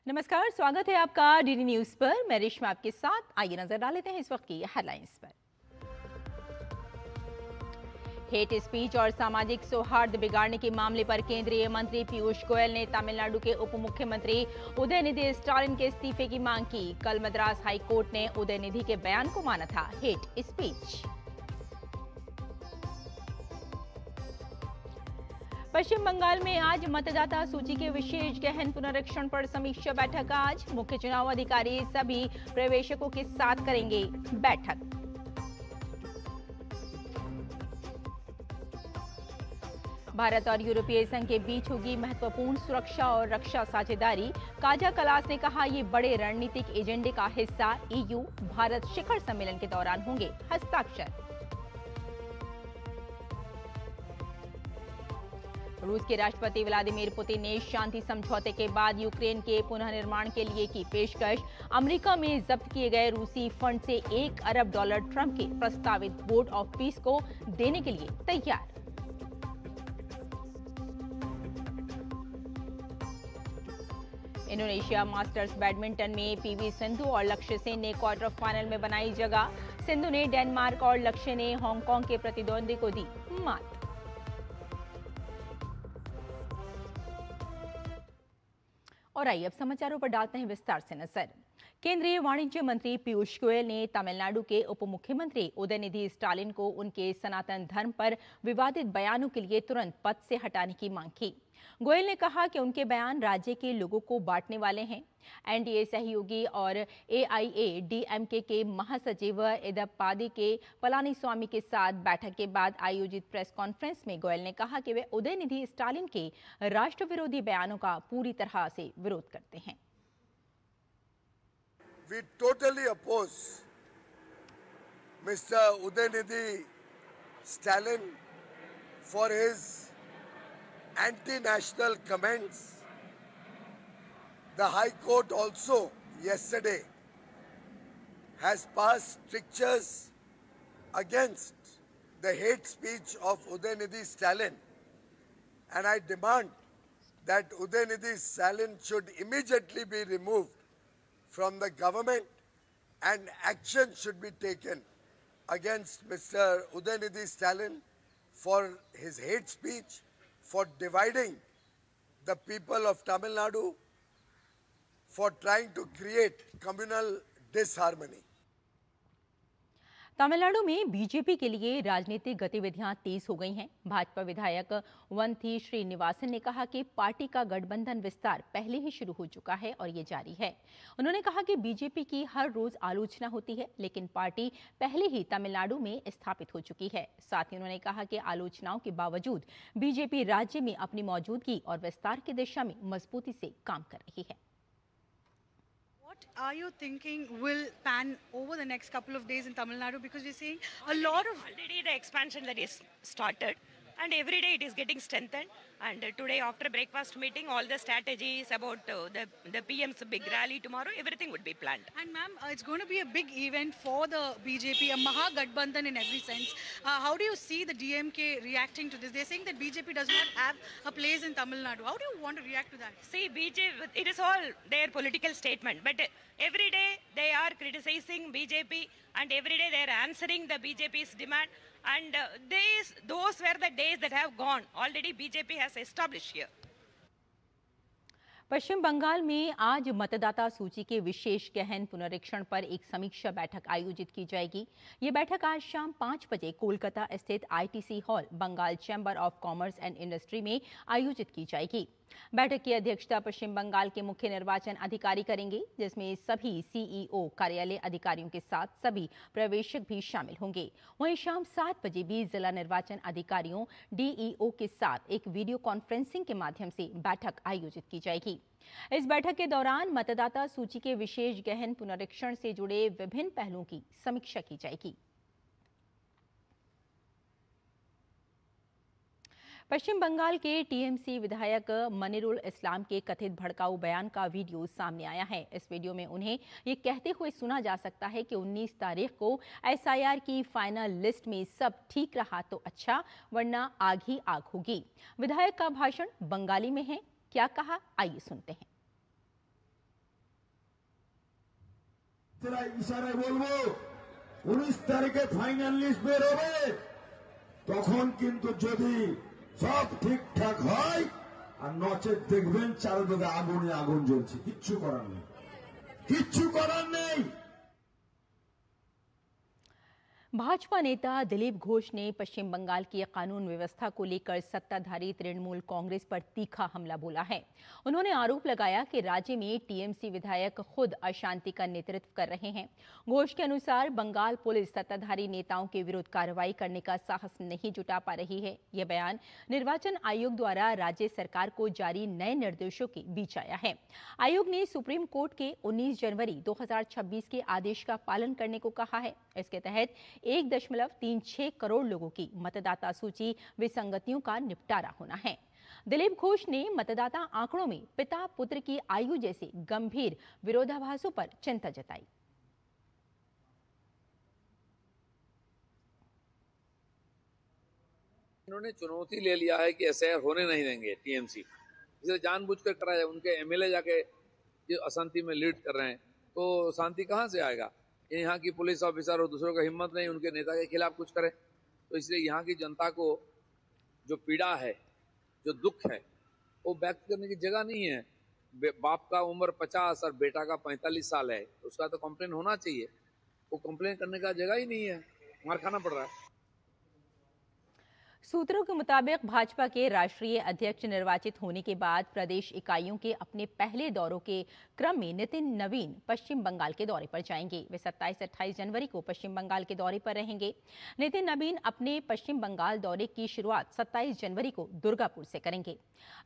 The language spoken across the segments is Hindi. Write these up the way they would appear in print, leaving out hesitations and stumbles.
नमस्कार, स्वागत है आपका डीडी न्यूज पर। मैं रेशमा आपके साथ। आइए नजर डाल लेते हैं इस वक्त की हेडलाइंस पर। हेट स्पीच और सामाजिक सौहार्द बिगाड़ने के मामले पर केंद्रीय मंत्री पीयूष गोयल ने तमिलनाडु के उप मुख्यमंत्री उदयनिधि स्टालिन के इस्तीफे की मांग की। कल मद्रास हाई कोर्ट ने उदयनिधि के बयान को माना था हेट स्पीच। पश्चिम बंगाल में आज मतदाता सूची के विशेष गहन पुनरीक्षण पर समीक्षा बैठक। आज मुख्य चुनाव अधिकारी सभी प्रवेशकों के साथ करेंगे बैठक। भारत और यूरोपीय संघ के बीच होगी महत्वपूर्ण सुरक्षा और रक्षा साझेदारी। काजा कलास ने कहा, ये बड़े रणनीतिक एजेंडे का हिस्सा। ईयू भारत शिखर सम्मेलन के दौरान होंगे हस्ताक्षर। रूस के राष्ट्रपति व्लादिमीर पुतिन ने शांति समझौते के बाद यूक्रेन के पुनर्निर्माण के लिए की पेशकश। अमेरिका में जब्त किए गए रूसी फंड से $1 अरब ट्रंप के प्रस्तावित बोर्ड ऑफ पीस को देने के लिए तैयार। इंडोनेशिया मास्टर्स बैडमिंटन में पीवी सिंधु और लक्ष्य सेन ने क्वार्टर फाइनल में बनाई जगह। सिंधु ने डेनमार्क और लक्ष्य ने हांगकांग के प्रतिद्वंदी को दी मात। और आइए अब समाचारों पर डालते हैं विस्तार से नजर। केंद्रीय वाणिज्य मंत्री पीयूष गोयल ने तमिलनाडु के उप मुख्यमंत्री उदयनिधि स्टालिन को उनके सनातन धर्म पर विवादित बयानों के लिए तुरंत पद से हटाने की मांग की। गोयल ने कहा कि उनके बयान राज्य के लोगों को बांटने वाले हैं। एनडीए सहयोगी और एआईएडीएमके के महासचिव इदप्पादी के पलानीस्वामी के साथ बैठक के बाद आयोजित प्रेस कॉन्फ्रेंस में गोयल ने कहा कि वे उदयनिधि स्टालिन के राष्ट्र विरोधी बयानों का पूरी तरह से विरोध करते हैं। We totally oppose Mr. Udaynidhi Stalin for his anti-national comments. The High Court also yesterday has passed strictures against the hate speech of Udaynidhi Stalin, and I demand that Udaynidhi Stalin should immediately be removed from the government and action should be taken against Mr. Udaynidhi Stalin for his hate speech, for dividing the people of Tamil Nadu, for trying to create communal disharmony. Tamil Nadu में बीजेपी के लिए राजनीतिक गतिविधियां तेज हो गई हैं। भाजपा विधायक वंथी श्रीनिवासन ने कहा कि पार्टी का गठबंधन विस्तार पहले ही शुरू हो चुका है और ये जारी है। उन्होंने कहा कि बीजेपी की हर रोज आलोचना होती है, लेकिन पार्टी पहले ही तमिलनाडु में स्थापित हो चुकी है। साथ ही उन्होंने कहा कि आलोचनाओं के बावजूद बीजेपी राज्य में अपनी मौजूदगी और विस्तार की दिशा में मजबूती से काम कर रही है। What are you thinking will pan over the next couple of days in Tamil Nadu? Because we're seeing a lot of... Already the expansion that is started, and every day it is getting strengthened. And today after breakfast meeting, all the strategies about the PM's big rally tomorrow, everything would be planned. And ma'am, it's going to be a big event for the BJP, a Maha Gadbandhan in every sense. How do you see the DMK reacting to this? They're saying that BJP does not have a place in Tamil Nadu. How do you want to react to that? See, BJP, it is all their political statement, but every day they are criticizing BJP, and every day they are answering the BJP's demand. And those were the days that have gone. Already BJP has established here. पश्चिम बंगाल में आज मतदाता सूची के विशेष गहन पुनरीक्षण पर एक समीक्षा बैठक आयोजित की जाएगी। ये बैठक आज शाम 5 बजे कोलकाता स्थित ITC hall, Bengal chamber of commerce and industry में आयोजित की जाएगी। बैठक की अध्यक्षता पश्चिम बंगाल के मुख्य निर्वाचन अधिकारी करेंगे, जिसमें सभी सीईओ कार्यालय अधिकारियों के साथ सभी प्रवेशक भी शामिल होंगे। वहीं शाम 7 बजे भी जिला निर्वाचन अधिकारियों डीईओ के साथ एक वीडियो कॉन्फ्रेंसिंग के माध्यम से बैठक आयोजित की जाएगी। इस बैठक के दौरान मतदाता सूची के विशेष गहन पुनरीक्षण से जुड़े विभिन्न पहलुओं की समीक्षा की जाएगी। पश्चिम बंगाल के टीएमसी विधायक मनिरुल इस्लाम के कथित भड़काऊ बयान का वीडियो सामने आया है। इस वीडियो में उन्हें ये कहते हुए सुना जा सकता है कि 19 तारीख को एसआईआर की फाइनल लिस्ट में सब ठीक रहा तो अच्छा, वरना आग ही आग होगी। विधायक का भाषण बंगाली में है, क्या कहा आइए सुनते हैं। इशाराয় বলবো 19 তারিখে ফাইনাল লিস্ট বের হবে, তখন কিন্তু যদি সব ঠিকঠাক হয় আর নচেত দেখবেন চারদিকে আগুনে আগুন জ্বলছে, কিচ্ছু করার নেই, কিচ্ছু করার নেই। भाजपा नेता दिलीप घोष ने पश्चिम बंगाल की कानून व्यवस्था को लेकर सत्ताधारी तृणमूल कांग्रेस पर तीखा हमला बोला है। उन्होंने आरोप लगाया कि राज्य में टीएमसी विधायक खुद अशांति का नेतृत्व कर रहे हैं। घोष के अनुसार बंगाल पुलिस सत्ताधारी नेताओं के विरुद्ध कार्रवाई करने का साहस नहीं जुटा पा रही है। यह बयान निर्वाचन आयोग द्वारा राज्य सरकार को जारी नए निर्देशों के बीच आया है। आयोग ने सुप्रीम कोर्ट के 19 जनवरी 2026 के आदेश का पालन करने को कहा है। इसके तहत 1.36 करोड़ लोगों की मतदाता सूची विसंगतियों का निपटारा होना है। दिलीप घोष ने मतदाता आंकड़ों में पिता पुत्र की आयु जैसे गंभीर विरोधाभासों पर चिंता जताई। इन्होंने चुनौती ले लिया है कि एसआईआर होने नहीं देंगे टीएमसी, इसलिए जानबूझकर कराया। उनके एमएलए जाके जो अशांति में लीड कर रहे हैं, तो शांति कहां से आएगा। यहाँ की पुलिस ऑफिसर और दूसरों का हिम्मत नहीं उनके नेता के खिलाफ कुछ करे, तो इसलिए यहाँ की जनता को जो पीड़ा है, जो दुख है, वो व्यक्त करने की जगह नहीं है। बाप का उम्र 50 और बेटा का 45 साल है, उसका तो कंप्लेन होना चाहिए। वो कंप्लेन करने का जगह ही नहीं है, मार खाना पड़ रहा है। सूत्रों के मुताबिक भाजपा के राष्ट्रीय अध्यक्ष निर्वाचित होने के बाद प्रदेश इकाइयों के अपने पहले दौरों के क्रम में नितिन नवीन पश्चिम बंगाल के दौरे पर जाएंगे। वे 27-28 जनवरी को पश्चिम बंगाल के दौरे पर रहेंगे। नितिन नवीन अपने पश्चिम बंगाल दौरे की शुरुआत 27 जनवरी को दुर्गापुर से करेंगे।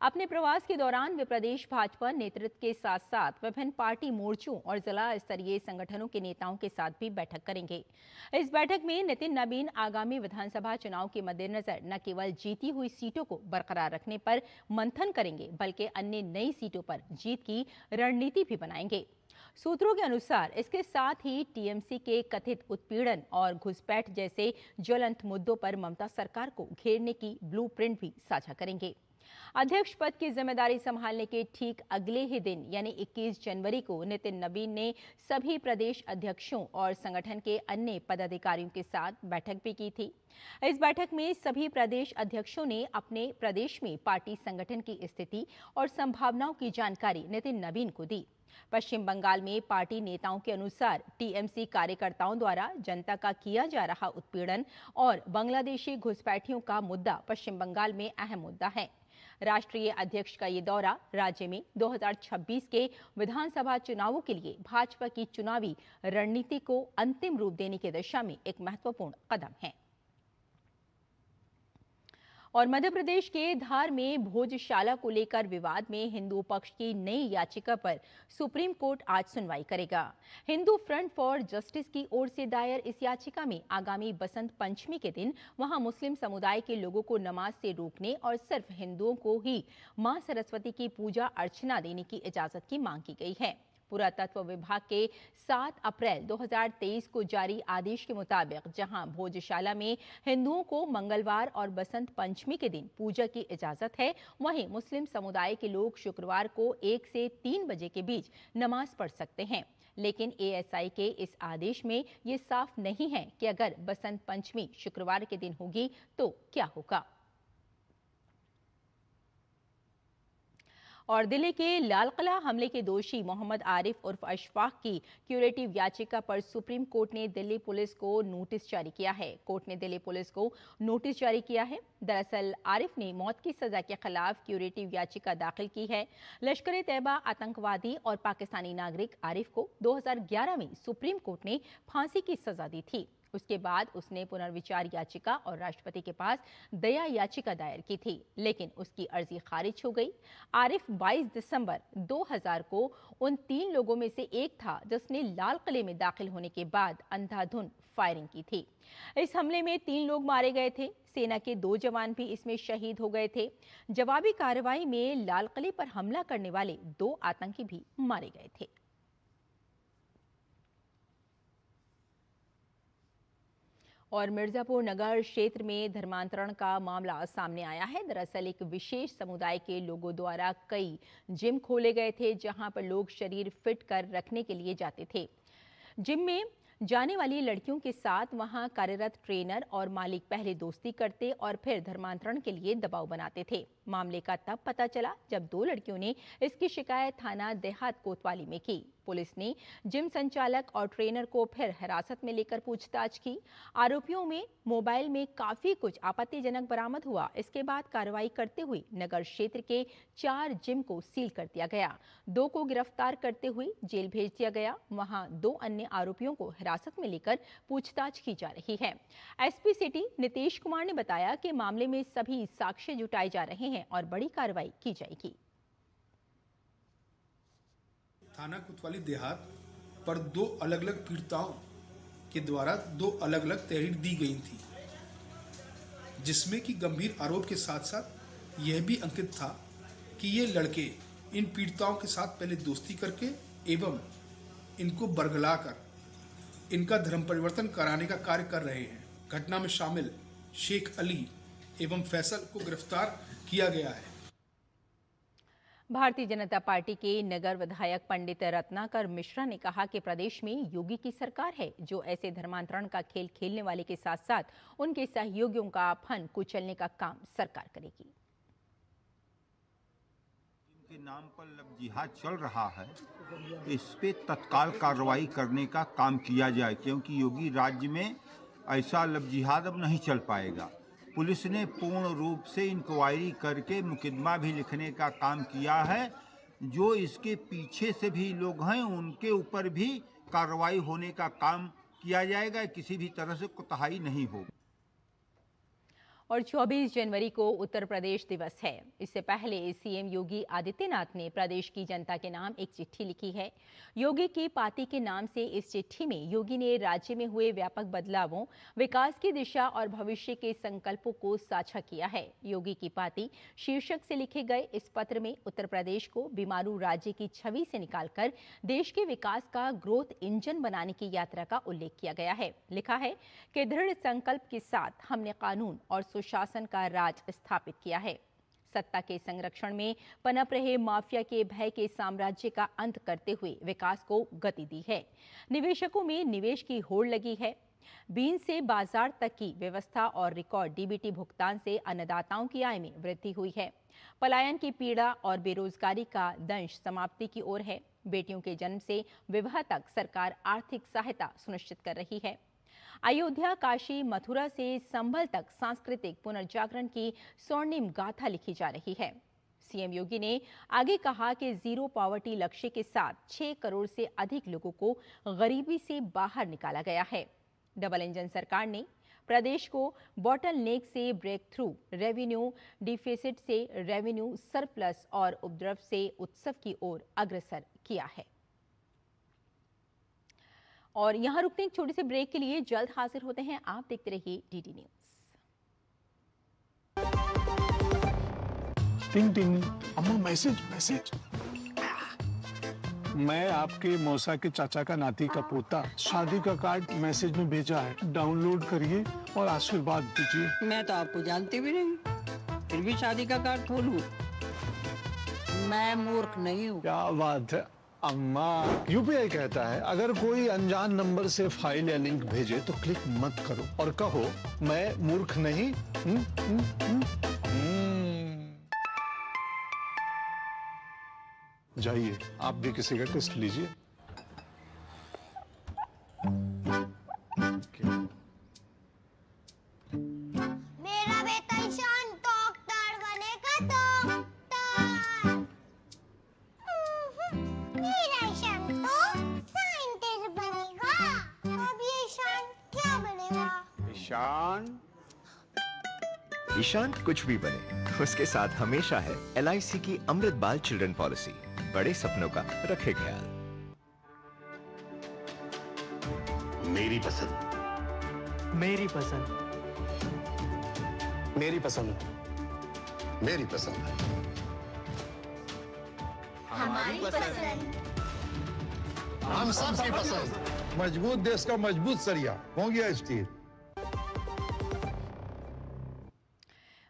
अपने प्रवास के दौरान वे प्रदेश भाजपा नेतृत्व के साथ साथ विभिन्न पार्टी मोर्चों और जिला स्तरीय संगठनों के नेताओं के साथ भी बैठक करेंगे। इस बैठक में नितिन नवीन आगामी विधानसभा चुनाव के मद्देनजर न केवल जीती हुई सीटों को बरकरार रखने पर मंथन करेंगे, बल्कि अन्य नई सीटों पर जीत की रणनीति भी बनाएंगे। सूत्रों के अनुसार इसके साथ ही टीएमसी के कथित उत्पीड़न और घुसपैठ जैसे ज्वलंत मुद्दों पर ममता सरकार को घेरने की ब्लूप्रिंट भी साझा करेंगे। अध्यक्ष पद की जिम्मेदारी संभालने के ठीक अगले ही दिन यानी 21 जनवरी को नितिन नवीन ने सभी प्रदेश अध्यक्षों और संगठन के अन्य पदाधिकारियों के साथ बैठक भी की थी। इस बैठक में सभी प्रदेश अध्यक्षों ने अपने प्रदेश में पार्टी संगठन की स्थिति और संभावनाओं की जानकारी नितिन नवीन को दी। पश्चिम बंगाल में पार्टी नेताओं के अनुसार टीएमसी कार्यकर्ताओं द्वारा जनता का किया जा रहा उत्पीड़न और बांग्लादेशी घुसपैठियों का मुद्दा पश्चिम बंगाल में अहम मुद्दा है। राष्ट्रीय अध्यक्ष का ये दौरा राज्य में 2026 के विधानसभा चुनावों के लिए भाजपा की चुनावी रणनीति को अंतिम रूप देने की दिशा में एक महत्वपूर्ण कदम है। और मध्य प्रदेश के धार में भोजशाला को लेकर विवाद में हिंदू पक्ष की नई याचिका पर सुप्रीम कोर्ट आज सुनवाई करेगा। हिंदू फ्रंट फॉर जस्टिस की ओर से दायर इस याचिका में आगामी बसंत पंचमी के दिन वहां मुस्लिम समुदाय के लोगों को नमाज से रोकने और सिर्फ हिंदुओं को ही मां सरस्वती की पूजा अर्चना देने की इजाजत की मांग की गई है। पुरातत्व विभाग के 7 अप्रैल 2023 को जारी आदेश के मुताबिक जहां भोजशाला में हिंदुओं को मंगलवार और बसंत पंचमी के दिन पूजा की इजाजत है, वहीं मुस्लिम समुदाय के लोग शुक्रवार को 1 से 3 बजे के बीच नमाज पढ़ सकते हैं। लेकिन एएसआई के इस आदेश में ये साफ नहीं है कि अगर बसंत पंचमी शुक्रवार के दिन होगी तो क्या होगा। और दिल्ली के लाल किला हमले के दोषी मोहम्मद आरिफ उर्फ अशफाक की क्यूरेटिव याचिका पर सुप्रीम कोर्ट ने दिल्ली पुलिस को नोटिस जारी किया है। कोर्ट ने दिल्ली पुलिस को नोटिस जारी किया है। दरअसल आरिफ ने मौत की सजा के खिलाफ क्यूरेटिव याचिका दाखिल की है। लश्कर ए तैयबा आतंकवादी और पाकिस्तानी नागरिक आरिफ को 2011 में सुप्रीम कोर्ट ने फांसी की सजा दी थी। उसके बाद उसने पुनर्विचार याचिका और राष्ट्रपति के पास दया याचिका दायर की थी, लेकिन उसकी अर्जी खारिज हो गई। आरिफ 22 दिसंबर 2000 को उन 3 लोगों में से एक था जिसने लाल किले में दाखिल होने के बाद अंधाधुंध फायरिंग की थी। इस हमले में 3 लोग मारे गए थे। सेना के 2 जवान भी इसमें शहीद हो गए थे। जवाबी कार्रवाई में लाल किले पर हमला करने वाले 2 आतंकी भी मारे गए थे। और मिर्जापुर नगर क्षेत्र में धर्मांतरण का मामला सामने आया है। दरअसल एक विशेष समुदाय के लोगों द्वारा कई जिम खोले गए थे, जहां पर लोग शरीर फिट कर रखने के लिए जाते थे। जिम में जाने वाली लड़कियों के साथ वहां कार्यरत ट्रेनर और मालिक पहले दोस्ती करते और फिर धर्मांतरण के लिए दबाव बनाते थे। मामले का तब पता चला जब 2 लड़कियों ने इसकी शिकायत थाना देहात कोतवाली में की। पुलिस ने जिम संचालक और ट्रेनर को फिर हिरासत में लेकर पूछताछ की। आरोपियों में मोबाइल में काफी कुछ आपत्तिजनक बरामद हुआ। इसके बाद कार्रवाई करते हुए नगर क्षेत्र के 4 जिम को सील कर दिया गया। 2 को गिरफ्तार करते हुए जेल भेज दिया गया। वहां 2 अन्य आरोपियों को हिरासत में लेकर पूछताछ की जा रही है। एसपी सिटी नीतीश कुमार ने बताया कि मामले में सभी साक्ष्य जुटाए जा रहे हैं और बड़ी कार्रवाई की जाएगी। थाना कोतवाली देहात पर 2 अलग अलग पीड़िताओं के द्वारा 2 अलग अलग तहरीर दी गई थी, जिसमें कि गंभीर आरोप के साथ साथ यह भी अंकित था कि ये लड़के इन पीड़िताओं के साथ पहले दोस्ती करके एवं इनको बरगलाकर इनका धर्म परिवर्तन कराने का कार्य कर रहे हैं। घटना में शामिल शेख अली एवं फैसल को गिरफ्तार किया गया है। भारतीय जनता पार्टी के नगर विधायक पंडित रत्नाकर मिश्रा ने कहा कि प्रदेश में योगी की सरकार है, जो ऐसे धर्मांतरण का खेल खेलने वाले के साथ साथ उनके सहयोगियों का फन कुचलने का काम सरकार करेगी। इनके नाम पर लव जिहाद चल रहा है, इस पे तत्काल कार्रवाई करने का काम किया जाए, क्योंकि योगी राज्य में ऐसा लव जिहाद अब नहीं चल पाएगा। पुलिस ने पूर्ण रूप से इंक्वायरी करके मुकदमा भी लिखने का काम किया है। जो इसके पीछे से भी लोग हैं उनके ऊपर भी कार्रवाई होने का काम किया जाएगा। किसी भी तरह से कोताही नहीं होगी। और 24 जनवरी को उत्तर प्रदेश दिवस है। इससे पहले सीएम योगी आदित्यनाथ ने प्रदेश की जनता के नाम एक चिट्ठी लिखी है। योगी की पार्टी के नाम से इस चिट्ठी में योगी ने राज्य में हुए व्यापक बदलावों, विकास की दिशा और भविष्य के संकल्पों को साझा किया है। योगी की पार्टी शीर्षक से लिखे गए इस पत्र में उत्तर प्रदेश को बीमारू राज्य की छवि से निकालकर देश के विकास का ग्रोथ इंजन बनाने की यात्रा का उल्लेख किया गया है। लिखा है कि दृढ़ संकल्प के साथ हमने कानून और सुशासन का राज स्थापित किया है। सत्ता के संरक्षण में पनप रहे माफिया के भय के साम्राज्य का अंत करते हुए विकास को गति दी है। निवेशकों में निवेश की होड़ लगी है। बीन से बाजार तक की व्यवस्था और रिकॉर्ड डीबीटी भुगतान से अन्नदाताओं की आय में वृद्धि हुई है। पलायन की पीड़ा और बेरोजगारी का दंश समाप्ति की ओर है। बेटियों के जन्म से विवाह तक सरकार आर्थिक सहायता सुनिश्चित कर रही है। अयोध्या, काशी, मथुरा से संभल तक सांस्कृतिक पुनर्जागरण की स्वर्णिम गाथा लिखी जा रही है। सीएम योगी ने आगे कहा कि जीरो पॉवर्टी लक्ष्य के साथ 6 करोड़ से अधिक लोगों को गरीबी से बाहर निकाला गया है। डबल इंजन सरकार ने प्रदेश को बॉटल नेक से ब्रेक थ्रू, रेवेन्यू डिफिसिट से रेवेन्यू सरप्लस और उपद्रव से उत्सव की ओर अग्रसर किया है। और यहाँ रुकते हैं एक छोटे से ब्रेक के लिए, जल्द हाजिर होते हैं। आप देखते रहिए डीडी न्यूज। टिंग टिंग, अम्मा मैसेज मैसेज। मैं आपके मौसा के चाचा का नाती का पोता, शादी का कार्ड मैसेज में भेजा है, डाउनलोड करिए और आशीर्वाद दीजिए। मैं तो आपको जानती भी नहीं, फिर भी शादी का कार्ड खोलूं? मैं मूर्ख नहीं हूँ। क्या बात है अम्मा। यूपीआई कहता है अगर कोई अनजान नंबर से फाइल या लिंक भेजे तो क्लिक मत करो और कहो मैं मूर्ख नहीं। जाइए आप भी किसी का टेस्ट लीजिए। मेरा बेटा ईशान डॉक्टर बनेगा, डॉक्टर। मेरा ईशान तो साइंटिस्ट बनेगा। अब ये ईशान क्या बनेगा? ईशान कुछ भी बने, उसके साथ हमेशा है LIC की अमृत बाल चिल्ड्रन पॉलिसी। बड़े सपनों का रखे ख्याल। मेरी पसंद, मेरी पसंद, मेरी पसंद, मेरी पसंद, हमारी पसंद, हम सबकी पसंद। मजबूत देश का मजबूत सरिया हो गया स्टील।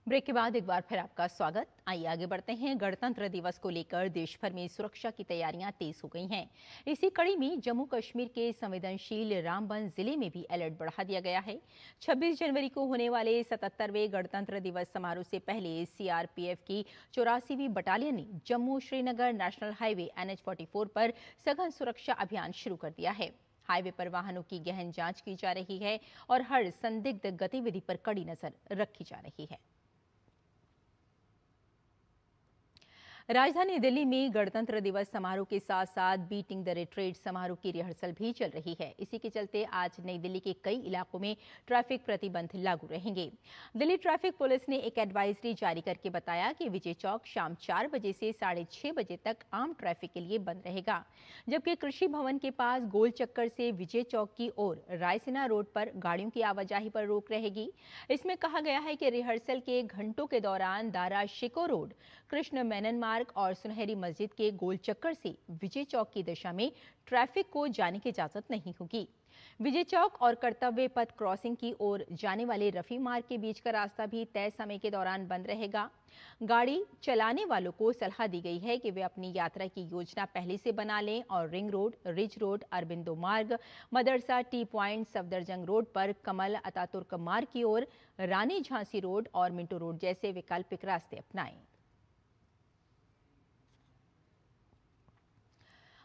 ब्रेक के बाद एक बार फिर आपका स्वागत। आइए आगे बढ़ते हैं। गणतंत्र दिवस को लेकर देश भर में सुरक्षा की तैयारियां तेज हो गई हैं। इसी कड़ी में जम्मू कश्मीर के संवेदनशील रामबन जिले में भी अलर्ट बढ़ा दिया गया है। 26 जनवरी को होने वाले 77वें गणतंत्र दिवस समारोह से पहले CRPF की 84वीं बटालियन ने Jammu Srinagar national highway NH44 पर सघन सुरक्षा अभियान शुरू कर दिया है। हाईवे पर वाहनों की गहन जांच की जा रही है और हर संदिग्ध गतिविधि पर कड़ी नजर रखी जा रही है। राजधानी दिल्ली में गणतंत्र दिवस समारोह के साथ साथ बीटिंग द रिट्रीट समारोह की रिहर्सल भी चल रही है। इसी के चलते आज नई दिल्ली के कई इलाकों में ट्रैफिक प्रतिबंध लागू रहेंगे। दिल्ली ट्रैफिक पुलिस ने एक एडवाइजरी जारी करके बताया कि विजय चौक शाम 4 बजे से 6:30 बजे तक आम ट्रैफिक के लिए बंद रहेगा, जबकि कृषि भवन के पास गोल चक्कर से विजय चौक की ओर रायसीना रोड पर गाड़ियों की आवाजाही पर रोक रहेगी। इसमें कहा गया है कि रिहर्सल के घंटों के दौरान दारा शिको रोड, कृष्ण मेनन मार्ग और सुनहरी मस्जिद के गोल चक्कर से विजय चौक की दिशा में ट्रैफिक को जाने की इजाजत नहीं होगी। विजय चौक और कर्तव्य पथ क्रॉसिंग की ओर जाने वाले रफी मार्ग के बीच का रास्ता भी तय समय के दौरान बंद रहेगा। गाड़ी चलाने वालों को सलाह दी गई है कि वे अपनी यात्रा की योजना पहले से बना लें और ring road, ridge road, Aurobindo मार्ग, मदरसा, टी पॉइंट, सफदरजंग रोड पर कमल अतातुर्क मार्ग की ओर रानी झांसी रोड और मिंटो रोड जैसे वैकल्पिक रास्ते अपनाएं।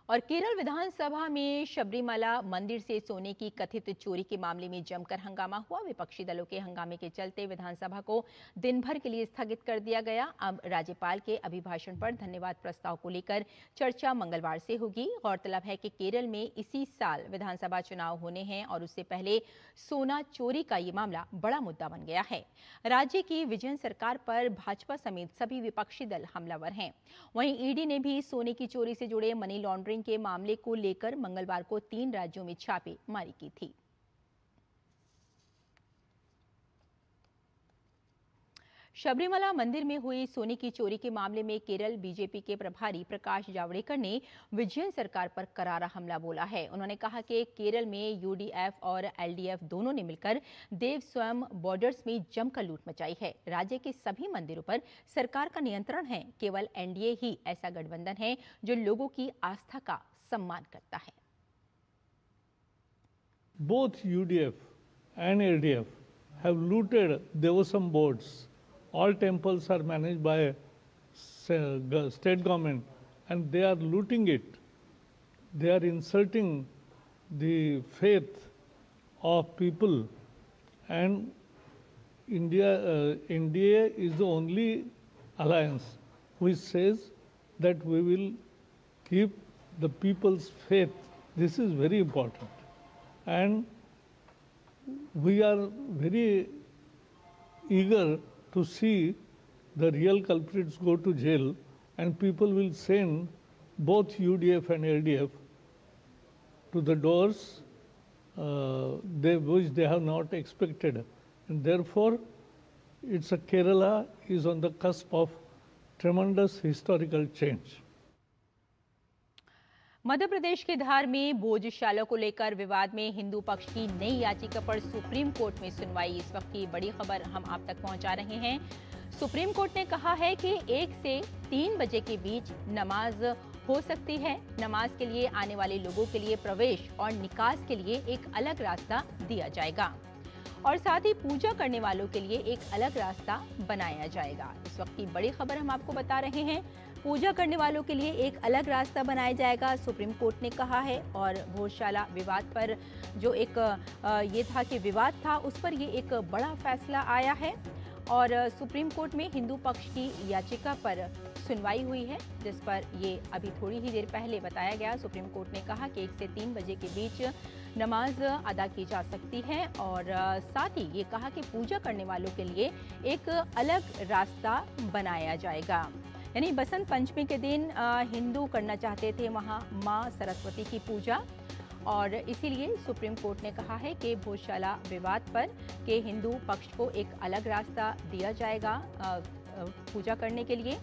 और केरल विधानसभा में शबरीमला मंदिर से सोने की कथित चोरी के मामले में जमकर हंगामा हुआ। विपक्षी दलों के हंगामे के चलते विधानसभा को दिन भर के लिए स्थगित कर दिया गया। अब राज्यपाल के अभिभाषण पर धन्यवाद प्रस्ताव को लेकर चर्चा मंगलवार से होगी। गौरतलब है कि केरल में इसी साल विधानसभा चुनाव होने हैं और उससे पहले सोना चोरी का ये मामला बड़ा मुद्दा बन गया है। राज्य की विजयन सरकार पर भाजपा समेत सभी विपक्षी दल हमलावर हैं। वहीं ईडी ने भी सोने की चोरी से जुड़े मनी लॉन्ड्रिंग के मामले को लेकर मंगलवार को 3 राज्यों में छापेमारी की थी। शबरीमला मंदिर में हुई सोने की चोरी के मामले में केरल बीजेपी के प्रभारी प्रकाश जावड़ेकर ने विजयन सरकार पर करारा हमला बोला है। उन्होंने कहा कि केरल में UDF और LDF दोनों ने मिलकर देव स्वयं बॉर्डर्स में जमकर लूट मचाई है। राज्य के सभी मंदिरों पर सरकार का नियंत्रण है। केवल NDA ही ऐसा गठबंधन है जो लोगों की आस्था का सम्मान करता है। Both UDF and LDF have looted Devasam boards. All temples are managed by state government and they are looting it. They are insulting the faith of people, and India is the only alliance which says that we will keep the people's faith. This is very important, and we are very eager to see the real culprits go to jail, and people will send both UDF and LDF to the doors which they have not expected. And therefore, it's a Kerala is on the cusp of tremendous historical change. Madhya Pradesh के धार में भोजशाला को लेकर विवाद में हिंदू पक्ष की नई याचिका पर सुप्रीम कोर्ट में सुनवाई। इस वक्त की बड़ी खबर हम आप तक पहुंचा रहे हैं। सुप्रीम कोर्ट ने कहा है कि 1 से 3 बजे के बीच नमाज हो सकती है। नमाज के लिए आने वाले लोगों के लिए प्रवेश और निकास के लिए एक अलग रास्ता दिया जाएगा और साथ ही पूजा करने वालों के लिए एक अलग रास्ता बनाया जाएगा। इस वक्त की बड़ी खबर हम आपको बता रहे हैं। पूजा करने वालों के लिए एक अलग रास्ता बनाया जाएगा, सुप्रीम कोर्ट ने कहा है। और भोजशाला विवाद पर जो एक ये था कि विवाद था, उस पर ये एक बड़ा फैसला आया है और सुप्रीम कोर्ट में हिंदू पक्ष की याचिका पर सुनवाई हुई है, जिस पर ये अभी थोड़ी ही देर पहले बताया गया। सुप्रीम कोर्ट ने कहा कि 1 से 3 बजे के बीच नमाज अदा की जा सकती है। और साथ ही ये कहा कि पूजा करने वालों के लिए एक अलग रास्ता बनाया जाएगा। यानी बसंत पंचमी के दिन हिंदू करना चाहते थे वहाँ माँ सरस्वती की पूजा, और इसीलिए सुप्रीम कोर्ट ने कहा है कि भोजशाला विवाद पर के हिंदू पक्ष को एक अलग रास्ता दिया जाएगा पूजा करने के लिए।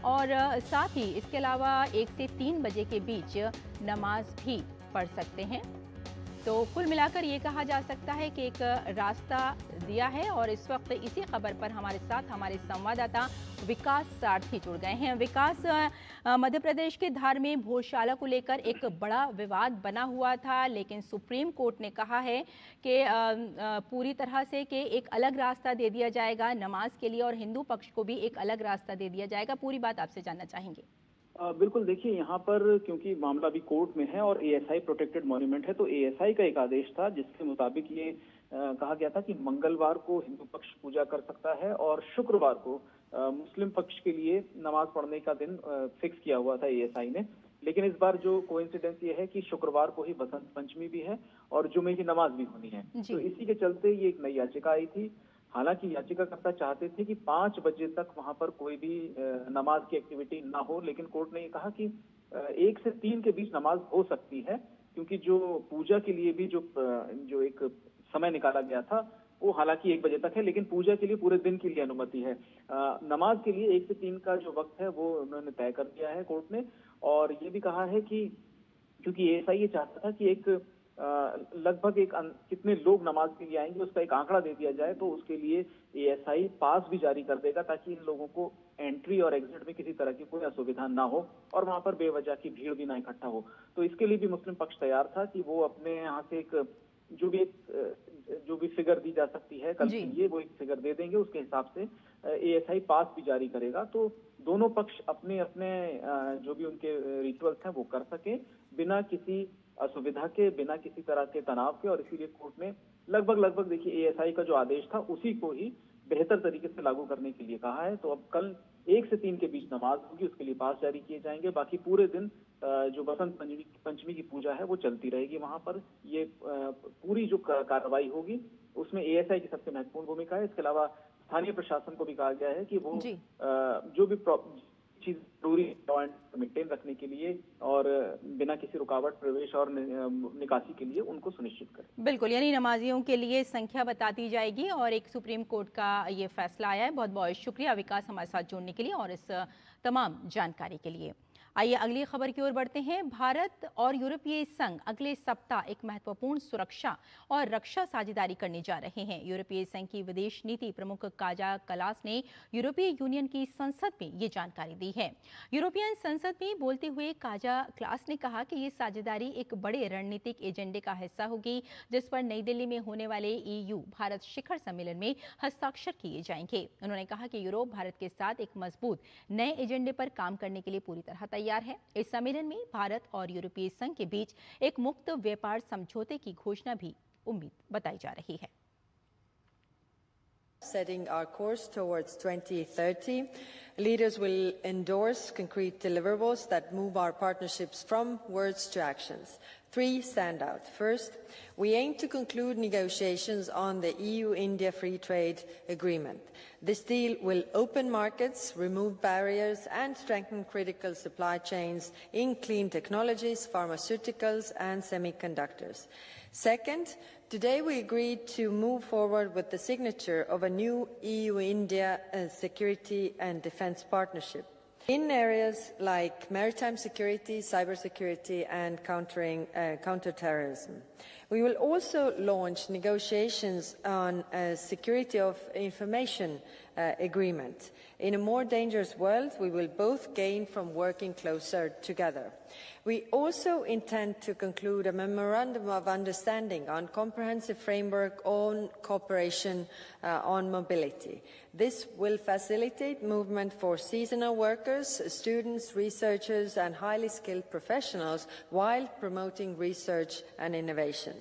और साथ ही इसके अलावा 1 से 3 बजे के बीच नमाज भी पढ़ सकते हैं। तो कुल मिलाकर ये कहा जा सकता है कि एक रास्ता दिया है। और इस वक्त इसी खबर पर हमारे साथ हमारे संवाददाता विकास सारथी जुड़ गए हैं। विकास, मध्य प्रदेश के धार में भोजशाला को लेकर एक बड़ा विवाद बना हुआ था, लेकिन सुप्रीम कोर्ट ने कहा है कि पूरी तरह से कि एक अलग रास्ता दे दिया जाएगा नमाज के लिए, और हिंदू पक्ष को भी एक अलग रास्ता दे दिया जाएगा। पूरी बात आपसे जानना चाहेंगे। बिल्कुल, देखिए यहाँ पर क्योंकि मामला भी कोर्ट में है और एएसआई प्रोटेक्टेड मॉन्यूमेंट है, तो एएसआई का एक आदेश था जिसके मुताबिक ये कहा गया था कि मंगलवार को हिंदू पक्ष पूजा कर सकता है और शुक्रवार को मुस्लिम पक्ष के लिए नमाज पढ़ने का दिन फिक्स किया हुआ था एएसआई ने। लेकिन इस बार जो कोइंसिडेंस ये है कि शुक्रवार को ही बसंत पंचमी भी है और जुमे की नमाज भी होनी है, तो इसी के चलते ये एक नई याचिका आई थी। हालांकि याचिकाकर्ता चाहते थे कि 5 बजे तक वहां पर कोई भी नमाज की एक्टिविटी ना हो, लेकिन कोर्ट ने ये कहा कि 1 से 3 के बीच नमाज हो सकती है, क्योंकि जो पूजा के लिए भी जो एक समय निकाला गया था वो हालांकि 1 बजे तक है, लेकिन पूजा के लिए पूरे दिन के लिए अनुमति है। नमाज के लिए 1 से 3 का जो वक्त है वो उन्होंने तय कर दिया है कोर्ट ने। और ये भी कहा है कि क्योंकि एएसआई ये चाहता था कि एक लगभग कितने लोग नमाज के लिए आएंगे उसका एक आंकड़ा दे दिया जाए, तो उसके लिए एएसआई पास भी जारी कर देगा ताकि इन लोगों को एंट्री और एग्जिट में किसी तरह की कोई असुविधा ना हो और वहां पर बेवजह की भीड़ भी ना इकट्ठा हो। तो इसके लिए भी मुस्लिम पक्ष तैयार था कि वो अपने यहाँ से जो भी फिगर दी जा सकती है कल के लिए वो एक फिगर दे देंगे, उसके हिसाब से एएसआई पास भी जारी करेगा, तो दोनों पक्ष अपने अपने जो भी उनके रिचुअल्स हैं वो कर सके बिना किसी असुविधा के, बिना किसी तरह के तनाव के। और इसीलिए कोर्ट ने लगभग देखिए एएसआई का जो आदेश था उसी को ही बेहतर तरीके से लागू करने के लिए कहा है। तो अब कल 1 से 3 के बीच नमाज होगी, उसके लिए पास जारी किए जाएंगे। बाकी पूरे दिन जो बसंत पंचमी की पूजा है वो चलती रहेगी वहां पर। ये पूरी जो कार्रवाई होगी उसमें एएसआई की सबसे महत्वपूर्ण भूमिका है। इसके अलावा स्थानीय प्रशासन को भी कहा गया है कि वो जो भी चीज जरूरी मेंटेन रखने के लिए और बिना किसी रुकावट प्रवेश और निकासी के लिए उनको सुनिश्चित करें। बिल्कुल, यानी नमाजियों के लिए संख्या बता दी जाएगी और एक सुप्रीम कोर्ट का ये फैसला आया है। बहुत बहुत शुक्रिया विकास हमारे साथ जुड़ने के लिए और इस तमाम जानकारी के लिए। आइए अगली खबर की ओर बढ़ते हैं। भारत और यूरोपीय संघ अगले सप्ताह एक महत्वपूर्ण सुरक्षा और रक्षा साझेदारी करने जा रहे हैं। यूरोपीय संघ की विदेश नीति प्रमुख काजा कलास ने यूरोपीय यूनियन की संसद में ये जानकारी दी है। यूरोपियन संसद में बोलते हुए काजा कलास ने कहा कि ये साझेदारी एक बड़े रणनीतिक एजेंडे का हिस्सा होगी, जिस पर नई दिल्ली में होने वाले EU भारत शिखर सम्मेलन में हस्ताक्षर किए जाएंगे। उन्होंने कहा कि यूरोप भारत के साथ एक मजबूत नए एजेंडे पर काम करने के लिए पूरी तरह तैयार है। इस सम्मेलन में भारत और यूरोपीय संघ के बीच एक मुक्त व्यापार समझौते की घोषणा भी उम्मीद बताई जा रही है। Setting our course towards 2030, leaders will endorse concrete deliverables that move our partnerships from words to actions. 3 stand out. First, we aim to conclude negotiations on the EU-India Free Trade Agreement. This deal will open markets, remove barriers, and strengthen critical supply chains in clean technologies, pharmaceuticals, and semiconductors. Second, today we agreed to move forward with the signature of a new EU-India security and defense partnership in areas like maritime security, cybersecurity, and counterterrorism. We will also launch negotiations on a security of information agreement. In a more dangerous world, we will both gain from working closer together. We also intend to conclude a memorandum of understanding on comprehensive framework on cooperation on mobility. This will facilitate movement for seasonal workers, students, researchers, and highly skilled professionals while promoting research and innovation.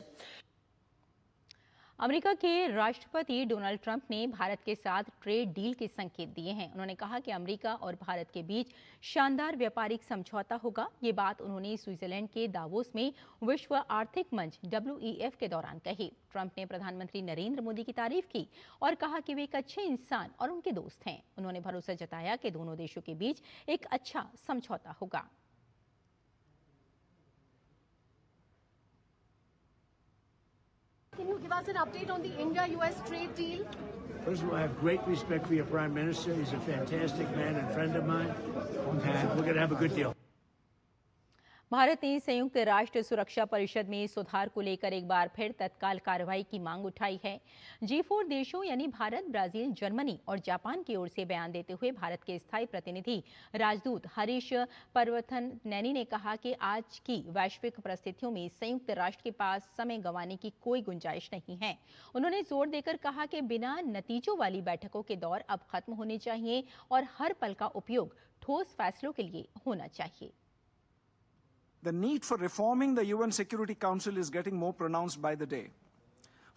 America के राष्ट्रपति डोनाल्ड ट्रंप ने भारत के साथ ट्रेड डील के संकेत दिए हैं। उन्होंने कहा कि अमेरिका और भारत के बीच शानदार व्यापारिक समझौता होगा। ये बात उन्होंने स्विट्जरलैंड के दावोस में विश्व आर्थिक मंच WEF के दौरान कही। ट्रंप ने प्रधानमंत्री नरेंद्र मोदी की तारीफ की और कहा कि वे एक अच्छे इंसान और उनके दोस्त हैं। उन्होंने भरोसा जताया कि दोनों देशों के बीच एक अच्छा समझौता होगा। Can you give us an update on the India-US trade deal? First of all, I have great respect for your Prime Minister. He's a fantastic man and friend of mine, and we're going to have a good deal. Bharat ने संयुक्त राष्ट्र सुरक्षा परिषद में सुधार को लेकर एक बार फिर तत्काल कार्रवाई की मांग उठाई है। G4 देशों यानी भारत, ब्राजील, जर्मनी और जापान की ओर से बयान देते हुए भारत के स्थायी प्रतिनिधि राजदूत हरीश पर्वतनैनी ने कहा कि आज की वैश्विक परिस्थितियों में संयुक्त राष्ट्र के पास समय गंवाने की कोई गुंजाइश नहीं है। उन्होंने जोर देकर कहा कि बिना नतीजों वाली बैठकों के दौर अब खत्म होने चाहिए और हर पल का उपयोग ठोस फैसलों के लिए होना चाहिए। The need for reforming the UN Security Council is getting more pronounced by the day.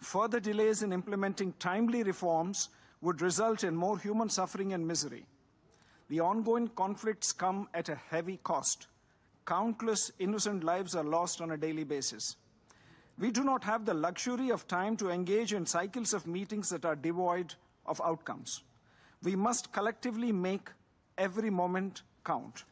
Further delays in implementing timely reforms would result in more human suffering and misery. The ongoing conflicts come at a heavy cost. Countless innocent lives are lost on a daily basis. We do not have the luxury of time to engage in cycles of meetings that are devoid of outcomes. We must collectively make every moment count.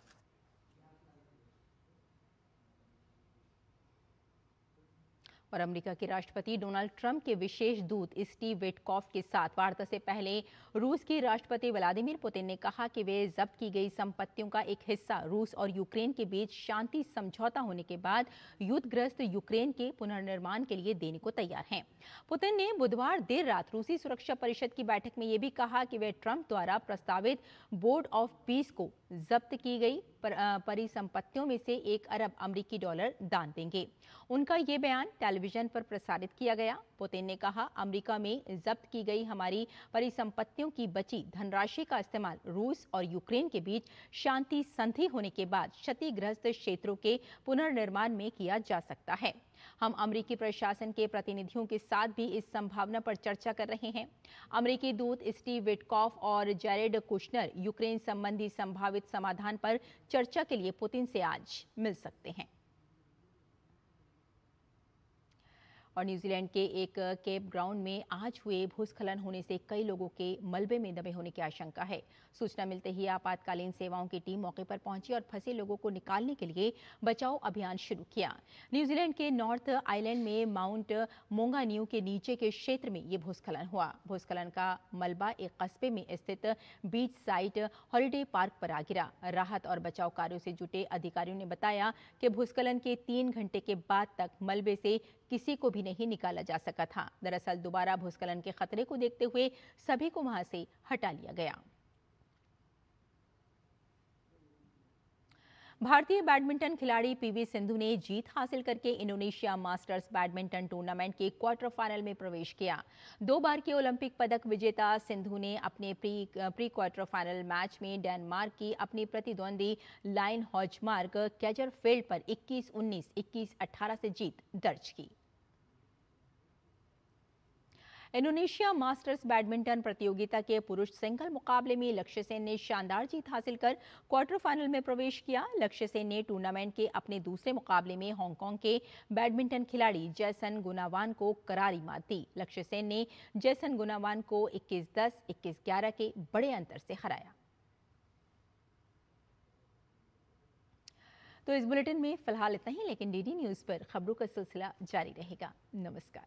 और अमेरिका के राष्ट्रपति डोनाल्ड ट्रंप के विशेष दूत स्टीव विटकॉफ के साथ वार्ता से पहले रूस के राष्ट्रपति व्लादिमीर पुतिन ने कहा कि वे जब्त की गई संपत्तियों का एक हिस्सा रूस और यूक्रेन के बीच शांति समझौता होने के बाद युद्धग्रस्त यूक्रेन के पुनर्निर्माण के लिए देने को तैयार हैं। पुतिन ने बुधवार देर रात रूसी सुरक्षा परिषद की बैठक में ये भी कहा कि वे ट्रंप द्वारा प्रस्तावित बोर्ड ऑफ पीस को जब्त की गई परिसंपत्तियों में से $1 अरब दान देंगे। उनका ये बयान टेलीविजन पर प्रसारित किया गया। पुतिन ने कहा, अमेरिका में जब्त की गई हमारी परिसंपत्तियों की बची धनराशि का इस्तेमाल रूस और यूक्रेन के बीच शांति संधि होने के बाद क्षतिग्रस्त क्षेत्रों के पुनर्निर्माण में किया जा सकता है। हम अमेरिकी प्रशासन के प्रतिनिधियों के साथ भी इस संभावना पर चर्चा कर रहे हैं। अमेरिकी दूत स्टीव विटकॉफ और जैरेड कुशनर यूक्रेन संबंधी संभावित समाधान पर चर्चा के लिए पुतिन से आज मिल सकते हैं। और न्यूजीलैंड के एक केप ग्राउंड में आज हुए भूस्खलन होने से कई लोगों के मलबे में दबे होने की आशंका है। सूचना मिलते ही आपातकालीन सेवाओं की टीम मौके पर पहुंची और फंसे लोगों को निकालने के लिए बचाव अभियान शुरू किया। न्यूजीलैंड के नॉर्थ आइलैंड में माउंट मोंगान्यू के नीचे के क्षेत्र में ये भूस्खलन हुआ। भूस्खलन का मलबा एक कस्बे में स्थित बीच साइड हॉलिडे पार्क पर आ गिरा। राहत और बचाव कार्यों से जुटे अधिकारियों ने बताया कि भूस्खलन के 3 घंटे के बाद तक मलबे से किसी को भी नहीं निकाला जा सका था। दरअसल दोबारा भूस्खलन के खतरे को देखते हुए सभी को वहां से हटा लिया गया। भारतीय बैडमिंटन खिलाड़ी पीवी सिंधु ने जीत हासिल करके इंडोनेशिया मास्टर्स बैडमिंटन टूर्नामेंट के क्वार्टर फाइनल में प्रवेश किया। 2 बार के ओलंपिक पदक विजेता सिंधु ने अपने प्री क्वार्टर फाइनल मैच में डेनमार्क की अपनी प्रतिद्वंदी लाइन हॉजमार्क कैजरफील्ड पर 21-19, 21-18 से जीत दर्ज की। इंडोनेशिया मास्टर्स बैडमिंटन प्रतियोगिता के पुरुष सिंगल मुकाबले में लक्ष्य सेन ने शानदार जीत हासिल कर क्वार्टर फाइनल में प्रवेश किया। लक्ष्य सेन ने टूर्नामेंट के अपने दूसरे मुकाबले में हांगकांग के बैडमिंटन खिलाड़ी जैसन गुनावान को करारी मात दी। लक्ष्य सेन ने जैसन गुनावान को 21-10, 21-11 के बड़े अंतर से हराया। तो इस बुलेटिन में फिलहाल इतना ही, लेकिन डीडी न्यूज पर खबरों का सिलसिला जारी रहेगा। नमस्कार।